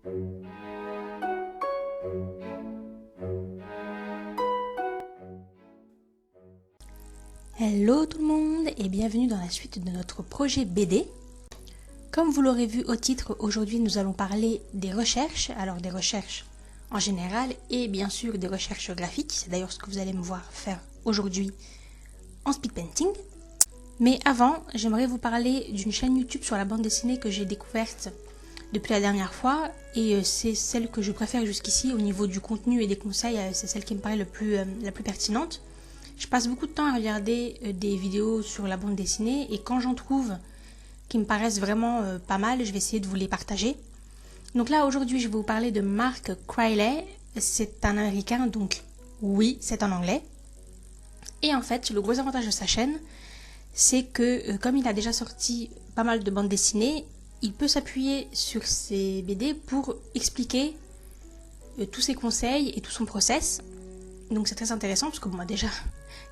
Hello tout le monde et bienvenue dans la suite de notre projet BD. Comme vous l'aurez vu au titre, aujourd'hui nous allons parler des recherches, alors des recherches en général et bien sûr des recherches graphiques, c'est d'ailleurs ce que vous allez me voir faire aujourd'hui en speed painting. Mais avant, j'aimerais vous parler d'une chaîne YouTube sur la bande dessinée que j'ai découverte depuis la dernière fois et c'est celle que je préfère jusqu'ici au niveau du contenu et des conseils, c'est celle qui me paraît la plus pertinente. Je passe beaucoup de temps à regarder des vidéos sur la bande dessinée et quand j'en trouve qui me paraissent vraiment pas mal, je vais essayer de vous les partager. Donc là aujourd'hui je vais vous parler de Mark Criley, c'est un américain donc oui c'est en anglais. Et en fait le gros avantage de sa chaîne c'est que comme il a déjà sorti pas mal de bandes dessinées, il peut s'appuyer sur ses BD pour expliquer tous ses conseils et tout son process. Donc c'est très intéressant parce que moi déjà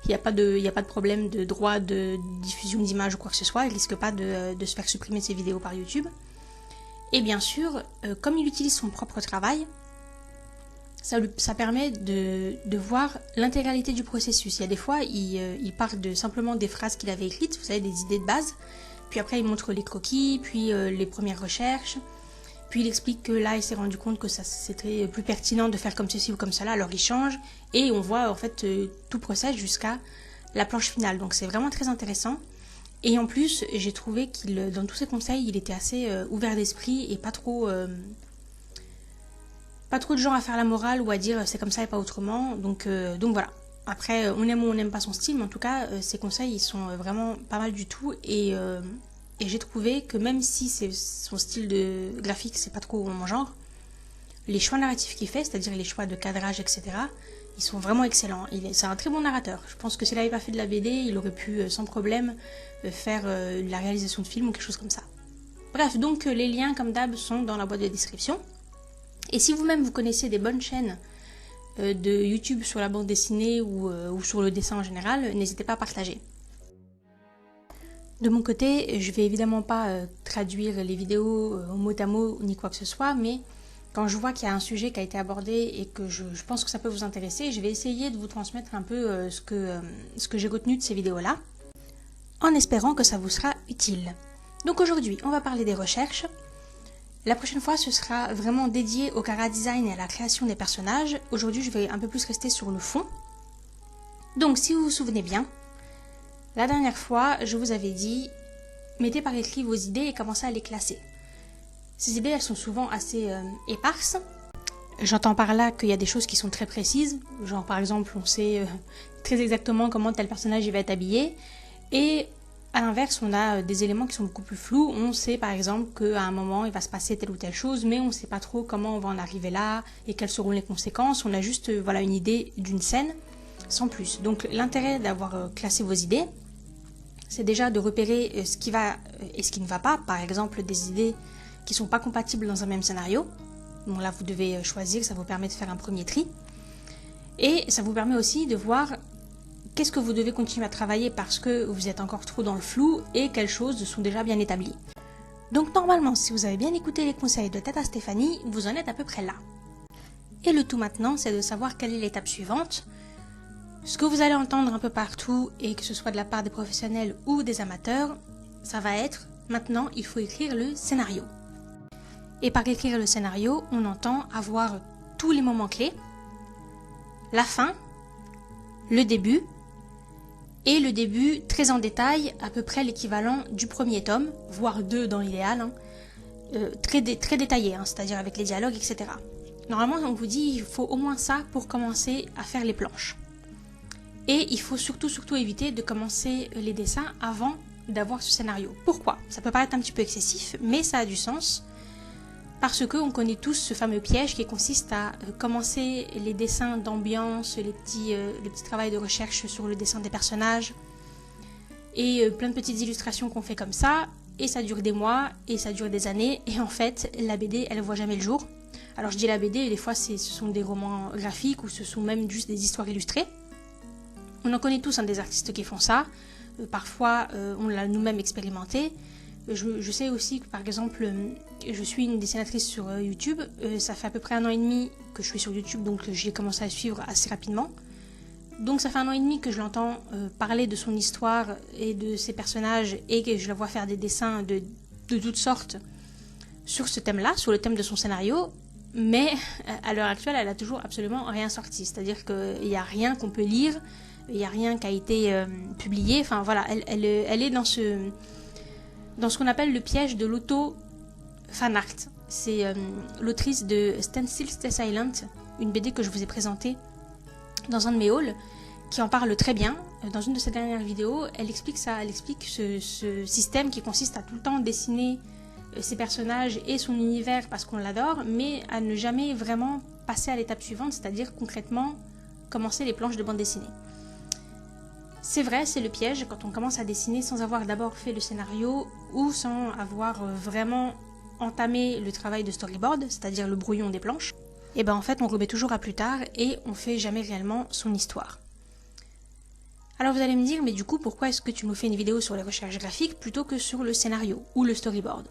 il n'y a pas de problème de droit de diffusion d'images ou quoi que ce soit, il risque pas de se faire supprimer ses vidéos par YouTube. Et bien sûr, comme il utilise son propre travail, ça permet de voir l'intégralité du processus. Il y a des fois, il part simplement des phrases qu'il avait écrites, vous savez, des idées de base, puis après il montre les croquis, puis les premières recherches, puis il explique que là il s'est rendu compte que c'était plus pertinent de faire comme ceci ou comme cela, alors il change, et on voit en fait tout process jusqu'à la planche finale, donc c'est vraiment très intéressant. Et en plus, j'ai trouvé qu'il, dans tous ses conseils, il était assez ouvert d'esprit et pas trop de gens à faire la morale ou à dire c'est comme ça et pas autrement. Donc voilà. Après, on aime ou on n'aime pas son style, mais en tout cas, ses conseils, ils sont vraiment pas mal du tout. Et j'ai trouvé que même si son style de graphique, c'est pas trop mon genre, les choix narratifs qu'il fait, c'est-à-dire les choix de cadrage, etc., ils sont vraiment excellents. C'est un très bon narrateur. Je pense que s'il n'avait pas fait de la BD, il aurait pu sans problème faire la réalisation de film ou quelque chose comme ça. Bref, donc les liens comme d'hab sont dans la boîte de description. Et si vous-même vous connaissez des bonnes chaînes de YouTube sur la bande dessinée ou sur le dessin en général, n'hésitez pas à partager. De mon côté, je vais évidemment pas traduire les vidéos au mot à mot ni quoi que ce soit, mais quand je vois qu'il y a un sujet qui a été abordé et que je pense que ça peut vous intéresser, je vais essayer de vous transmettre un peu ce que j'ai retenu de ces vidéos-là, en espérant que ça vous sera utile. Donc aujourd'hui, on va parler des recherches. La prochaine fois, ce sera vraiment dédié au chara design et à la création des personnages. Aujourd'hui, je vais un peu plus rester sur le fond. Donc, si vous vous souvenez bien, la dernière fois, je vous avais dit, mettez par écrit vos idées et commencez à les classer. Ces idées, elles sont souvent assez éparses. J'entends par là qu'il y a des choses qui sont très précises. Genre, par exemple, on sait très exactement comment tel personnage va être habillé. Et à l'inverse, on a des éléments qui sont beaucoup plus flous. On sait par exemple qu'à un moment, il va se passer telle ou telle chose, mais on ne sait pas trop comment on va en arriver là et quelles seront les conséquences. On a juste voilà, une idée d'une scène, sans plus. Donc l'intérêt d'avoir classé vos idées, c'est déjà de repérer ce qui va et ce qui ne va pas. Par exemple, des idées qui ne sont pas compatibles dans un même scénario. Bon là, vous devez choisir, ça vous permet de faire un premier tri. Et ça vous permet aussi de voir qu'est-ce que vous devez continuer à travailler parce que vous êtes encore trop dans le flou et quelles choses sont déjà bien établies. Donc normalement, si vous avez bien écouté les conseils de Tata Stéphanie, vous en êtes à peu près là. Et le tout maintenant, c'est de savoir quelle est l'étape suivante. Ce que vous allez entendre un peu partout, et que ce soit de la part des professionnels ou des amateurs, ça va être, maintenant, il faut écrire le scénario. Et par écrire le scénario, on entend avoir tous les moments clés, la fin, le début, et le début très en détail, à peu près l'équivalent du premier tome, voire 2 dans l'idéal, hein, très détaillé, hein, c'est-à-dire avec les dialogues, etc. Normalement, on vous dit il faut au moins ça pour commencer à faire les planches. Et il faut surtout éviter de commencer les dessins avant d'avoir ce scénario. Pourquoi? Ça peut paraître un petit peu excessif, mais ça a du sens. Parce qu'on connaît tous ce fameux piège qui consiste à commencer les dessins d'ambiance, les petits travaux de recherche sur le dessin des personnages et plein de petites illustrations qu'on fait comme ça, et ça dure des mois, et ça dure des années, et en fait, la BD, elle voit jamais le jour. Alors je dis la BD, des fois ce sont des romans graphiques ou ce sont même juste des histoires illustrées. On en connaît tous des artistes qui font ça, parfois on l'a nous-mêmes expérimenté, Je sais aussi que par exemple, je suis une dessinatrice sur YouTube. Ça fait à peu près 1 an et demi que je suis sur YouTube, donc j'ai commencé à suivre assez rapidement. Donc ça fait 1 an et demi que je l'entends parler de son histoire et de ses personnages et que je la vois faire des dessins de toutes sortes sur ce thème-là, sur le thème de son scénario. Mais à l'heure actuelle, elle a toujours absolument rien sorti. C'est-à-dire qu'il n'y a rien qu'on peut lire, il n'y a rien qui a été publié. Enfin voilà, elle est dans ce qu'on appelle le piège de l'auto-fanart. C'est l'autrice de Stand Still, Stay Silent, une BD que je vous ai présentée dans un de mes hauls, qui en parle très bien. Dans une de ses dernières vidéos, elle explique ça, elle explique ce système qui consiste à tout le temps dessiner ses personnages et son univers parce qu'on l'adore, mais à ne jamais vraiment passer à l'étape suivante, c'est-à-dire concrètement commencer les planches de bande dessinée. C'est vrai, c'est le piège quand on commence à dessiner sans avoir d'abord fait le scénario ou sans avoir vraiment entamé le travail de storyboard, c'est-à-dire le brouillon des planches. Et ben en fait on remet toujours à plus tard et on fait jamais réellement son histoire. Alors vous allez me dire, mais du coup pourquoi est-ce que tu nous fais une vidéo sur les recherches graphiques plutôt que sur le scénario ou le storyboard?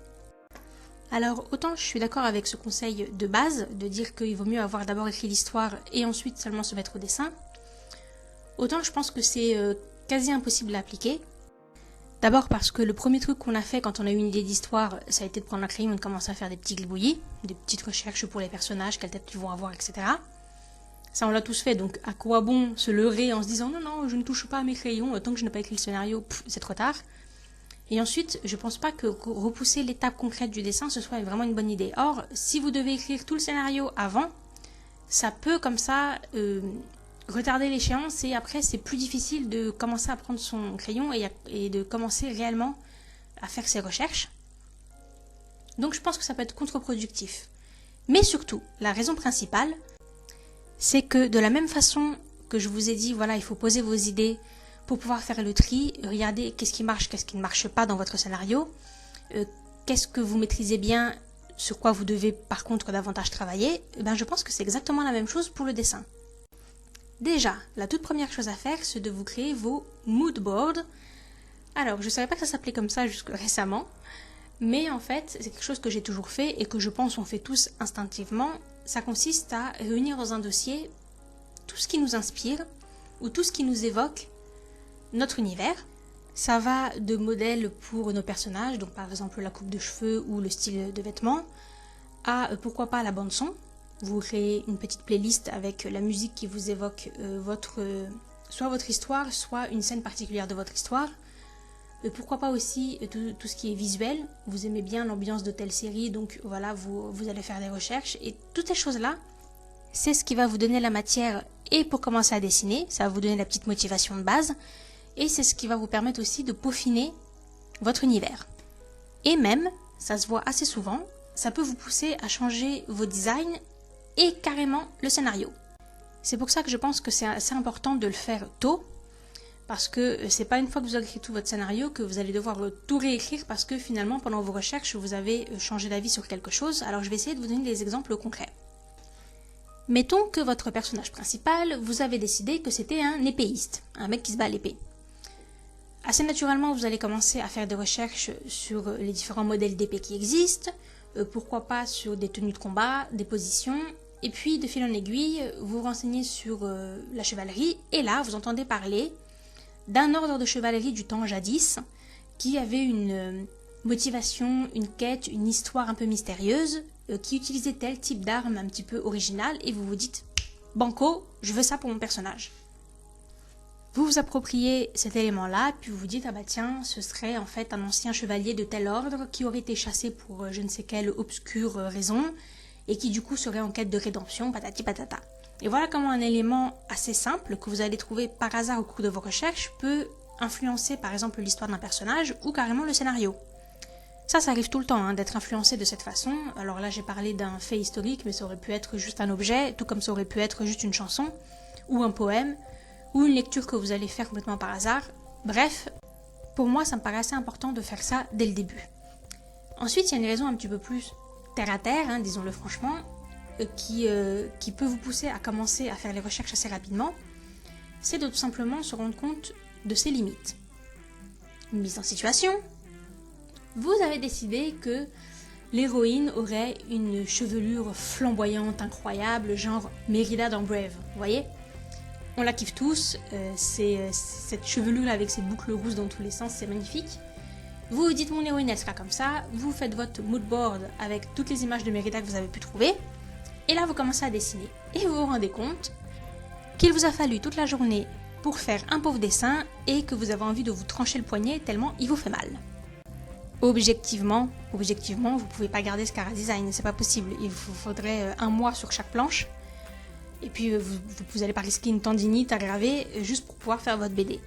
Alors autant je suis d'accord avec ce conseil de base, de dire qu'il vaut mieux avoir d'abord écrit l'histoire et ensuite seulement se mettre au dessin, autant je pense que c'est quasi impossible à appliquer. D'abord parce que le premier truc qu'on a fait quand on a eu une idée d'histoire, ça a été de prendre un crayon et de commencer à faire des petits gribouillis, des petites recherches pour les personnages, quelle tête ils vont avoir, etc. Ça on l'a tous fait, donc à quoi bon se leurrer en se disant non, je ne touche pas à mes crayons, tant que je n'ai pas écrit le scénario, c'est trop tard. Et ensuite, je pense pas que repousser l'étape concrète du dessin, ce soit vraiment une bonne idée. Or, si vous devez écrire tout le scénario avant, ça peut comme ça retarder l'échéance et après c'est plus difficile de commencer à prendre son crayon et de commencer réellement à faire ses recherches. Donc je pense que ça peut être contre-productif. Mais surtout, la raison principale, c'est que de la même façon que je vous ai dit, voilà, il faut poser vos idées pour pouvoir faire le tri, regarder qu'est-ce qui marche, qu'est-ce qui ne marche pas dans votre scénario, qu'est-ce que vous maîtrisez bien, sur quoi vous devez par contre davantage travailler, ben je pense que c'est exactement la même chose pour le dessin. Déjà, la toute première chose à faire, c'est de vous créer vos mood boards. Alors, je ne savais pas que ça s'appelait comme ça jusque récemment, mais en fait, c'est quelque chose que j'ai toujours fait et que je pense on fait tous instinctivement. Ça consiste à réunir dans un dossier tout ce qui nous inspire ou tout ce qui nous évoque notre univers. Ça va de modèles pour nos personnages, donc par exemple la coupe de cheveux ou le style de vêtements, à pourquoi pas la bande son. Vous créez une petite playlist avec la musique qui vous évoque soit votre histoire, soit une scène particulière de votre histoire. Pourquoi pas aussi tout ce qui est visuel. Vous aimez bien l'ambiance de telle série, donc voilà, vous allez faire des recherches. Et toutes ces choses-là, c'est ce qui va vous donner la matière et pour commencer à dessiner. Ça va vous donner la petite motivation de base. Et c'est ce qui va vous permettre aussi de peaufiner votre univers. Et même, ça se voit assez souvent, ça peut vous pousser à changer vos designs et carrément le scénario. C'est pour ça que je pense que c'est assez important de le faire tôt, parce que c'est pas une fois que vous avez écrit tout votre scénario que vous allez devoir tout réécrire parce que finalement pendant vos recherches vous avez changé d'avis sur quelque chose. Alors je vais essayer de vous donner des exemples concrets. Mettons que votre personnage principal, vous avez décidé que c'était un épéiste, un mec qui se bat à l'épée. Assez naturellement, vous allez commencer à faire des recherches sur les différents modèles d'épée qui existent, pourquoi pas sur des tenues de combat, des positions, et puis de fil en aiguille, vous vous renseignez sur la chevalerie, et là, vous entendez parler d'un ordre de chevalerie du temps jadis, qui avait une motivation, une quête, une histoire un peu mystérieuse, qui utilisait tel type d'arme un petit peu original, et vous vous dites « Banco, je veux ça pour mon personnage ». Vous vous appropriez cet élément-là, puis vous vous dites « Ah bah tiens, ce serait en fait un ancien chevalier de tel ordre qui aurait été chassé pour je ne sais quelle obscure raison, et qui du coup serait en quête de rédemption, patati patata ». Et voilà comment un élément assez simple que vous allez trouver par hasard au cours de vos recherches peut influencer par exemple l'histoire d'un personnage ou carrément le scénario. Ça arrive tout le temps d'être influencé de cette façon. Alors là j'ai parlé d'un fait historique, mais ça aurait pu être juste un objet, tout comme ça aurait pu être juste une chanson, ou un poème, ou une lecture que vous allez faire complètement par hasard. Bref, pour moi ça me paraît assez important de faire ça dès le début. Ensuite il y a une raison un petit peu plus terre à terre, disons-le franchement, qui peut vous pousser à commencer à faire les recherches assez rapidement, c'est de tout simplement se rendre compte de ses limites. Une mise en situation, Vous avez décidé que l'héroïne aurait une chevelure flamboyante, incroyable, genre Mérida dans Brave, vous voyez? On la kiffe tous, cette chevelure avec ses boucles rousses dans tous les sens, c'est magnifique. Vous vous dites mon héroïne elle sera comme ça, vous faites votre mood board avec toutes les images de Mérida que vous avez pu trouver, et là vous commencez à dessiner. Et vous vous rendez compte qu'il vous a fallu toute la journée pour faire un pauvre dessin et que vous avez envie de vous trancher le poignet tellement il vous fait mal. Objectivement, vous pouvez pas garder ce Cara Design, c'est pas possible. Il vous faudrait un mois sur chaque planche. Et puis vous allez pas risquer une tendinite aggravée juste pour pouvoir faire votre BD.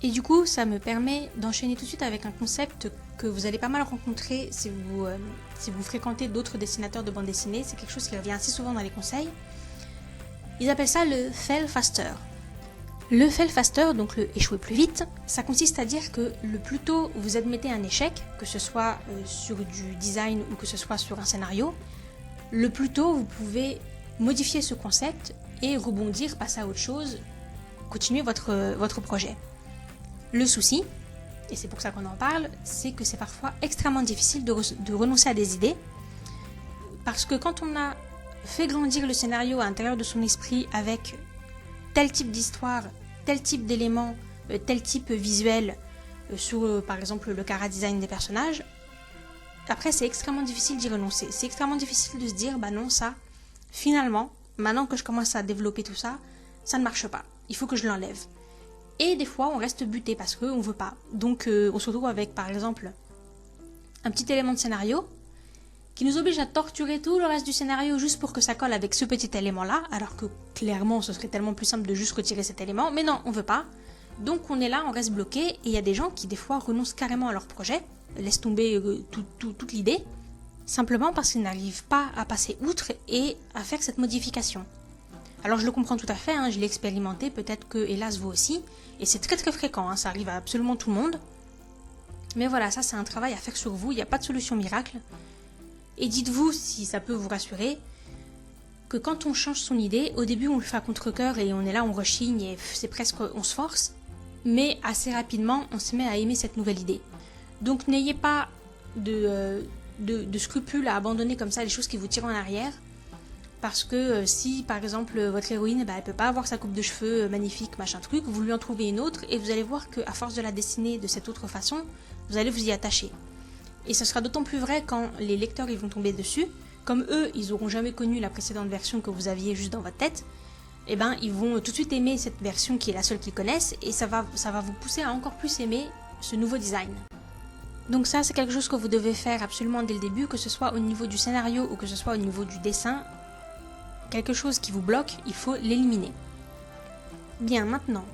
Et du coup, ça me permet d'enchaîner tout de suite avec un concept que vous allez pas mal rencontrer si vous fréquentez d'autres dessinateurs de bande dessinée. C'est quelque chose qui revient assez souvent dans les conseils. Ils appellent ça le fail faster. Le fail faster, donc le échouer plus vite, ça consiste à dire que le plus tôt vous admettez un échec, que ce soit sur du design ou que ce soit sur un scénario, le plus tôt vous pouvez modifier ce concept et rebondir, passer à autre chose, continuer votre projet. Le souci, et c'est pour ça qu'on en parle, c'est que c'est parfois extrêmement difficile de renoncer à des idées, parce que quand on a fait grandir le scénario à l'intérieur de son esprit avec tel type d'histoire, tel type d'éléments, tel type visuel sur par exemple le Cara Design des personnages, après c'est extrêmement difficile d'y renoncer. C'est extrêmement difficile de se dire bah non ça, finalement, maintenant que je commence à développer tout ça, ça ne marche pas. Il faut que je l'enlève. Et des fois on reste buté parce qu'on ne veut pas. Donc on se retrouve avec par exemple un petit élément de scénario qui nous oblige à torturer tout le reste du scénario juste pour que ça colle avec ce petit élément-là, alors que clairement ce serait tellement plus simple de juste retirer cet élément, mais non, on veut pas. Donc on est là, on reste bloqué, et il y a des gens qui des fois renoncent carrément à leur projet, laissent tomber toute l'idée, simplement parce qu'ils n'arrivent pas à passer outre et à faire cette modification. Alors je le comprends tout à fait, hein, je l'ai expérimenté, peut-être que hélas vous aussi, et c'est très très fréquent, hein, ça arrive à absolument tout le monde. Mais voilà, ça c'est un travail à faire sur vous, il n'y a pas de solution miracle. Et dites-vous, si ça peut vous rassurer, que quand on change son idée, au début on le fait à contre-cœur et on est là, on rechigne et c'est presque, on se force, mais assez rapidement on se met à aimer cette nouvelle idée. Donc n'ayez pas de scrupules à abandonner comme ça les choses qui vous tirent en arrière, parce que si par exemple votre héroïne elle peut pas avoir sa coupe de cheveux magnifique machin truc, vous lui en trouvez une autre et vous allez voir qu'à force de la dessiner de cette autre façon, vous allez vous y attacher. Et ce sera d'autant plus vrai quand les lecteurs ils vont tomber dessus, comme eux ils n'auront jamais connu la précédente version que vous aviez juste dans votre tête, et ben ils vont tout de suite aimer cette version qui est la seule qu'ils connaissent et ça va vous pousser à encore plus aimer ce nouveau design. Donc ça c'est quelque chose que vous devez faire absolument dès le début, que ce soit au niveau du scénario ou que ce soit au niveau du dessin. Quelque chose qui vous bloque, il faut l'éliminer. Bien, maintenant,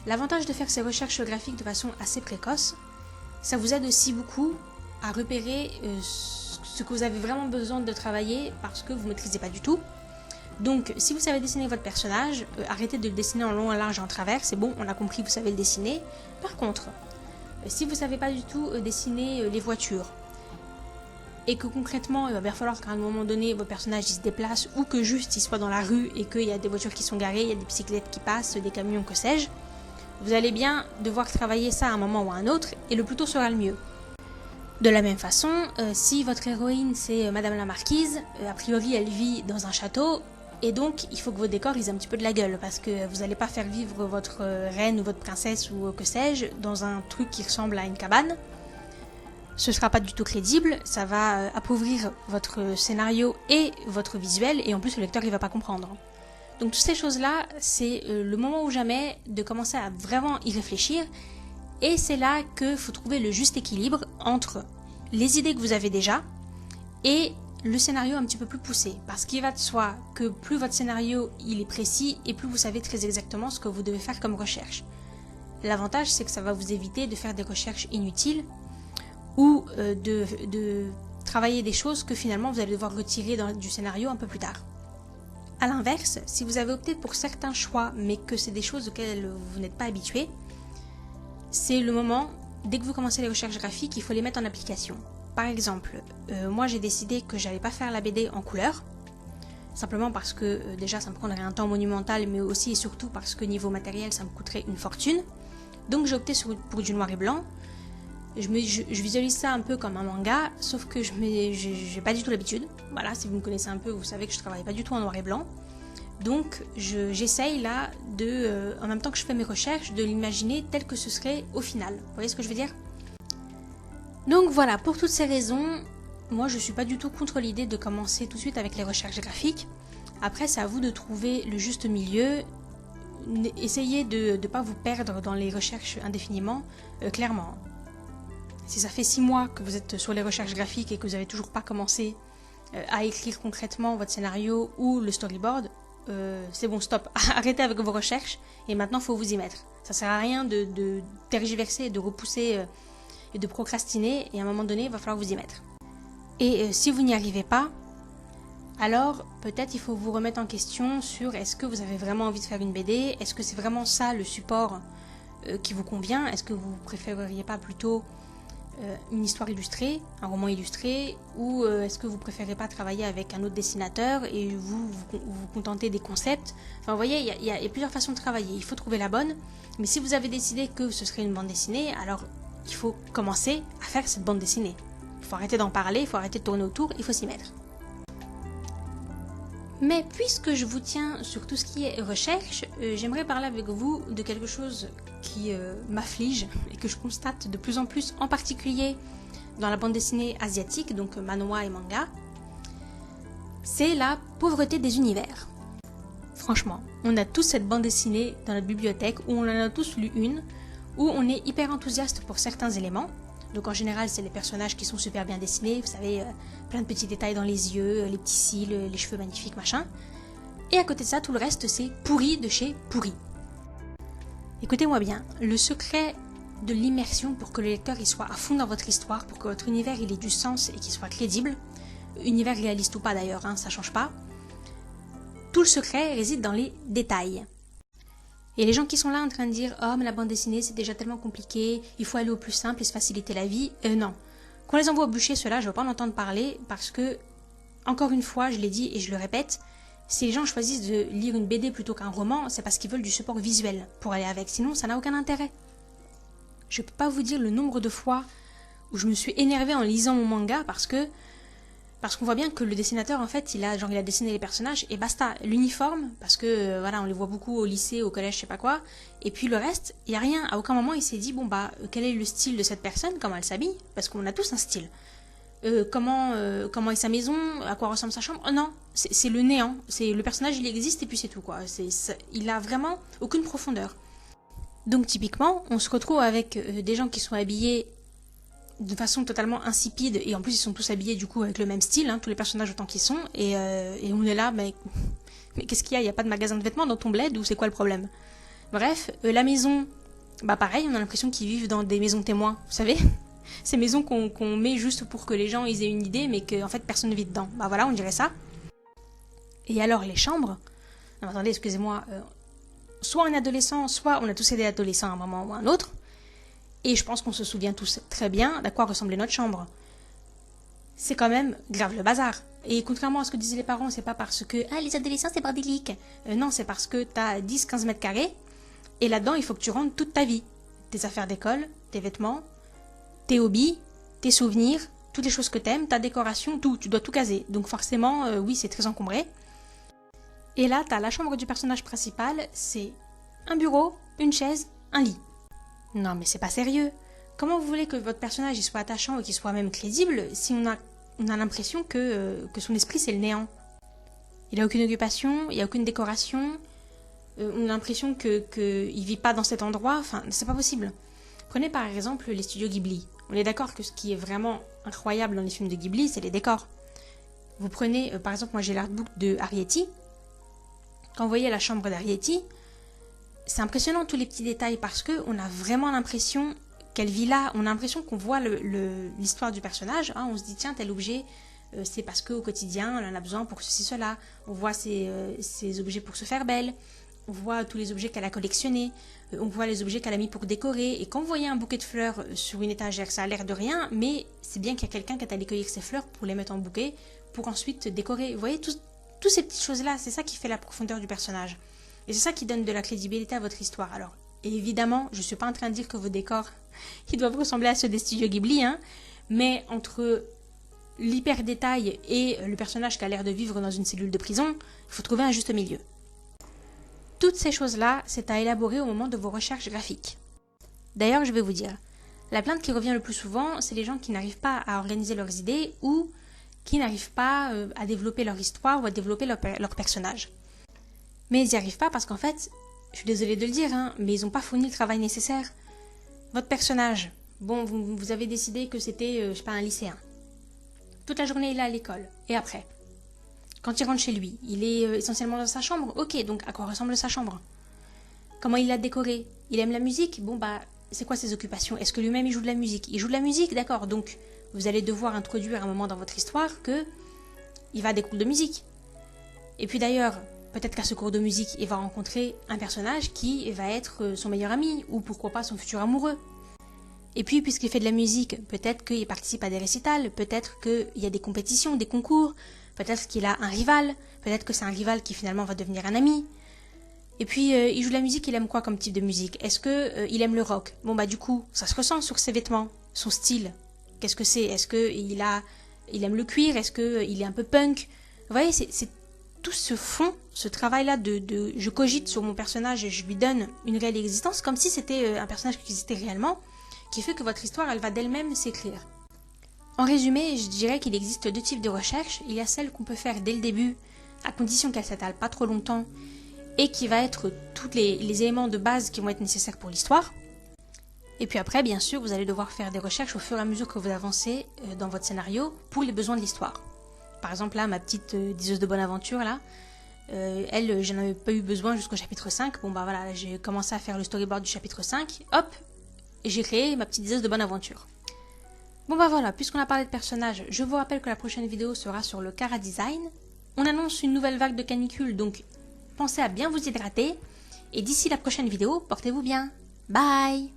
l'avantage de faire ces recherches graphiques de façon assez précoce, ça vous aide aussi beaucoup à repérer ce que vous avez vraiment besoin de travailler parce que vous ne maîtrisez pas du tout. Donc, si vous savez dessiner votre personnage, arrêtez de le dessiner en long, en large et en travers, c'est bon, on a compris, vous savez le dessiner. Par contre, si vous ne savez pas du tout dessiner les voitures, et que concrètement, il va bien falloir qu'à un moment donné, votre personnage il se déplace, ou que juste il soit dans la rue et qu'il y a des voitures qui sont garées, il y a des bicyclettes qui passent, des camions, que sais-je, vous allez bien devoir travailler ça à un moment ou à un autre, et le plus tôt sera le mieux. De la même façon, si votre héroïne c'est Madame la Marquise, a priori elle vit dans un château, et donc il faut que vos décors ils aient un petit peu de la gueule, parce que vous n'allez pas faire vivre votre reine ou votre princesse ou que sais-je dans un truc qui ressemble à une cabane. Ce ne sera pas du tout crédible, ça va appauvrir votre scénario et votre visuel, et en plus le lecteur il va pas comprendre. Donc toutes ces choses-là, c'est le moment ou jamais de commencer à vraiment y réfléchir. Et c'est là qu'il faut trouver le juste équilibre entre les idées que vous avez déjà et le scénario un petit peu plus poussé. Parce qu'il va de soi que plus votre scénario il est précis et plus vous savez très exactement ce que vous devez faire comme recherche. L'avantage c'est que ça va vous éviter de faire des recherches inutiles ou de travailler des choses que finalement vous allez devoir retirer du scénario un peu plus tard. A l'inverse, si vous avez opté pour certains choix mais que c'est des choses auxquelles vous n'êtes pas habitué, c'est le moment, dès que vous commencez les recherches graphiques, il faut les mettre en application. Par exemple, moi j'ai décidé que j'allais pas faire la BD en couleur, simplement parce que déjà ça me prendrait un temps monumental, mais aussi et surtout parce que niveau matériel ça me coûterait une fortune. Donc j'ai opté pour du noir et blanc. Je visualise ça un peu comme un manga, sauf que j'ai pas du tout l'habitude. Voilà, si vous me connaissez un peu, vous savez que je travaille pas du tout en noir et blanc. Donc j'essaye là en même temps que je fais mes recherches, de l'imaginer tel que ce serait au final. Vous voyez ce que je veux dire? Donc voilà, pour toutes ces raisons, moi je suis pas du tout contre l'idée de commencer tout de suite avec les recherches graphiques. Après, c'est à vous de trouver le juste milieu. Essayez de ne pas vous perdre dans les recherches indéfiniment, clairement. Si ça fait 6 mois que vous êtes sur les recherches graphiques et que vous n'avez toujours pas commencé à écrire concrètement votre scénario ou le storyboard, c'est bon, stop, arrêtez avec vos recherches et maintenant il faut vous y mettre. Ça sert à rien de tergiverser, de repousser et de procrastiner, et à un moment donné il va falloir vous y mettre. Et si vous n'y arrivez pas, alors peut-être il faut vous remettre en question sur est-ce que vous avez vraiment envie de faire une BD, est-ce que c'est vraiment ça le support qui vous convient, est-ce que vous préféreriez pas plutôt une histoire illustrée, un roman illustré, ou est-ce que vous préférez pas travailler avec un autre dessinateur et vous contenter des concepts. Enfin vous voyez, il y a plusieurs façons de travailler, il faut trouver la bonne, mais si vous avez décidé que ce serait une bande dessinée, alors il faut commencer à faire cette bande dessinée. Il faut arrêter d'en parler, il faut arrêter de tourner autour, il faut s'y mettre. Mais puisque je vous tiens sur tout ce qui est recherche, j'aimerais parler avec vous de quelque chose qui m'afflige et que je constate de plus en plus, en particulier dans la bande dessinée asiatique, donc manhwa et manga. C'est la pauvreté des univers. Franchement, on a tous cette bande dessinée dans notre bibliothèque, où on en a tous lu une, où on est hyper enthousiaste pour certains éléments. Donc en général, c'est les personnages qui sont super bien dessinés, vous savez, plein de petits détails dans les yeux, les petits cils, les cheveux magnifiques, machin. Et à côté de ça, tout le reste, c'est pourri de chez pourri. Écoutez-moi bien, le secret de l'immersion pour que le lecteur il soit à fond dans votre histoire, pour que votre univers il ait du sens et qu'il soit crédible, univers réaliste ou pas d'ailleurs, hein, ça change pas, tout le secret réside dans les détails. Et les gens qui sont là en train de dire « Oh, mais la bande dessinée, c'est déjà tellement compliqué, il faut aller au plus simple et se faciliter la vie. » Non. Qu'on les envoie au bûcher, ceux-là, je ne veux pas en entendre parler parce que, encore une fois, je l'ai dit et je le répète, si les gens choisissent de lire une BD plutôt qu'un roman, c'est parce qu'ils veulent du support visuel pour aller avec. Sinon, ça n'a aucun intérêt. Je ne peux pas vous dire le nombre de fois où je me suis énervée en lisant mon manga parce qu'on voit bien que le dessinateur, en fait, il a dessiné les personnages et basta. L'uniforme, parce que, voilà, on les voit beaucoup au lycée, au collège, je sais pas quoi. Et puis le reste, il n'y a rien. À aucun moment, il s'est dit, bon, bah, quel est le style de cette personne, comment elle s'habille, parce qu'on a tous un style. Comment est sa maison, à quoi ressemble sa chambre. Oh non, c'est le néant. C'est le personnage, il existe et puis c'est tout, quoi. Il a vraiment aucune profondeur. Donc, typiquement, on se retrouve avec des gens qui sont habillés de façon totalement insipide, et en plus ils sont tous habillés du coup avec le même style, hein, tous les personnages autant qu'ils sont, et on est là, mais qu'est-ce qu'il y a? Il n'y a pas de magasin de vêtements dans ton bled, ou c'est quoi le problème? Bref, la maison, bah pareil, on a l'impression qu'ils vivent dans des maisons témoins, vous savez, ces maisons qu'on met juste pour que les gens ils aient une idée, mais qu'en fait personne ne vit dedans, bah voilà, on dirait ça. Et alors les chambres, non, attendez, excusez-moi, soit on est adolescent, soit on a tous été adolescents à un moment ou à un autre. Et je pense qu'on se souvient tous très bien d'à quoi ressemblait notre chambre. C'est quand même grave le bazar. Et contrairement à ce que disaient les parents, c'est pas parce que « Ah, les adolescents, c'est bordélique !» Non, c'est parce que t'as 10-15 mètres carrés, et là-dedans, il faut que tu rentres toute ta vie. Tes affaires d'école, tes vêtements, tes hobbies, tes souvenirs, toutes les choses que t'aimes, ta décoration, tout. Tu dois tout caser. Donc forcément, oui, c'est très encombré. Et là, t'as la chambre du personnage principal, c'est un bureau, une chaise, un lit. Non mais c'est pas sérieux. Comment vous voulez que votre personnage il soit attachant et qu'il soit même crédible si on a l'impression que son esprit c'est le néant? Il a aucune occupation, il n'y a aucune décoration, on a l'impression qu'il vit pas dans cet endroit, enfin c'est pas possible. Prenez par exemple les studios Ghibli. On est d'accord que ce qui est vraiment incroyable dans les films de Ghibli, c'est les décors. Vous prenez par exemple, moi j'ai l'artbook de Arrietty. Quand vous voyez la chambre d'Arrietty, c'est impressionnant tous les petits détails parce qu'on a vraiment l'impression qu'elle vit là, on a l'impression qu'on voit l'histoire du personnage, hein, on se dit tiens tel objet c'est parce qu'au quotidien elle en a besoin pour ceci cela, on voit ces objets pour se faire belle, on voit tous les objets qu'elle a collectionnés, on voit les objets qu'elle a mis pour décorer, et quand vous voyez un bouquet de fleurs sur une étagère, ça a l'air de rien, mais c'est bien qu'il y a quelqu'un qui est allé cueillir ces fleurs pour les mettre en bouquet, pour ensuite décorer, vous voyez toutes ces petites choses là, c'est ça qui fait la profondeur du personnage. Et c'est ça qui donne de la crédibilité à votre histoire. Alors, évidemment, je ne suis pas en train de dire que vos décors, Ils doivent ressembler à ceux des studios Ghibli, hein. Mais entre l'hyper détail et le personnage qui a l'air de vivre dans une cellule de prison, il faut trouver un juste milieu. Toutes ces choses-là, c'est à élaborer au moment de vos recherches graphiques. D'ailleurs, je vais vous dire, la plainte qui revient le plus souvent, c'est les gens qui n'arrivent pas à organiser leurs idées ou qui n'arrivent pas à développer leur histoire ou à développer leur personnage. Mais ils n'y arrivent pas parce qu'en fait, je suis désolée de le dire, hein, mais ils n'ont pas fourni le travail nécessaire. Votre personnage, bon, vous avez décidé que c'était, je sais pas, un lycéen. Toute la journée, il est à l'école. Et après, quand il rentre chez lui, il est essentiellement dans sa chambre. Ok, donc à quoi ressemble sa chambre? Comment il l'a décorée? Il aime la musique? Bon, bah, c'est quoi ses occupations? Est-ce que lui-même, il joue de la musique? Il joue de la musique, d'accord. Donc, vous allez devoir introduire un moment dans votre histoire que il va à des cours de musique. Et puis d'ailleurs, peut-être qu'à ce cours de musique, il va rencontrer un personnage qui va être son meilleur ami, ou pourquoi pas son futur amoureux. Et puis, puisqu'il fait de la musique, peut-être qu'il participe à des récitals, peut-être qu'il y a des compétitions, des concours, peut-être qu'il a un rival, peut-être que c'est un rival qui finalement va devenir un ami. Et puis, il joue de la musique, il aime quoi comme type de musique? Est-ce qu'il aime le rock? Bon bah du coup, ça se ressent sur ses vêtements, son style. Qu'est-ce que c'est? Est-ce qu'il aime le cuir? Est-ce qu'il est un peu punk? Vous voyez, c'est tout ce fond, ce travail-là de je cogite sur mon personnage et je lui donne une réelle existence, comme si c'était un personnage qui existait réellement, qui fait que votre histoire, elle va d'elle-même s'écrire. En résumé, je dirais qu'il existe deux types de recherches. Il y a celle qu'on peut faire dès le début, à condition qu'elle s'étale pas trop longtemps, et qui va être tous les éléments de base qui vont être nécessaires pour l'histoire. Et puis après, bien sûr, vous allez devoir faire des recherches au fur et à mesure que vous avancez dans votre scénario pour les besoins de l'histoire. Par exemple, là, ma petite diseuse de bonne aventure, là, elle, je n'en avais pas eu besoin jusqu'au chapitre 5. Bon, bah voilà, j'ai commencé à faire le storyboard du chapitre 5. Hop, et j'ai créé ma petite diseuse de bonne aventure. Bon, bah voilà, puisqu'on a parlé de personnages, je vous rappelle que la prochaine vidéo sera sur le Chara Design. On annonce une nouvelle vague de canicule, donc pensez à bien vous hydrater. Et d'ici la prochaine vidéo, portez-vous bien. Bye!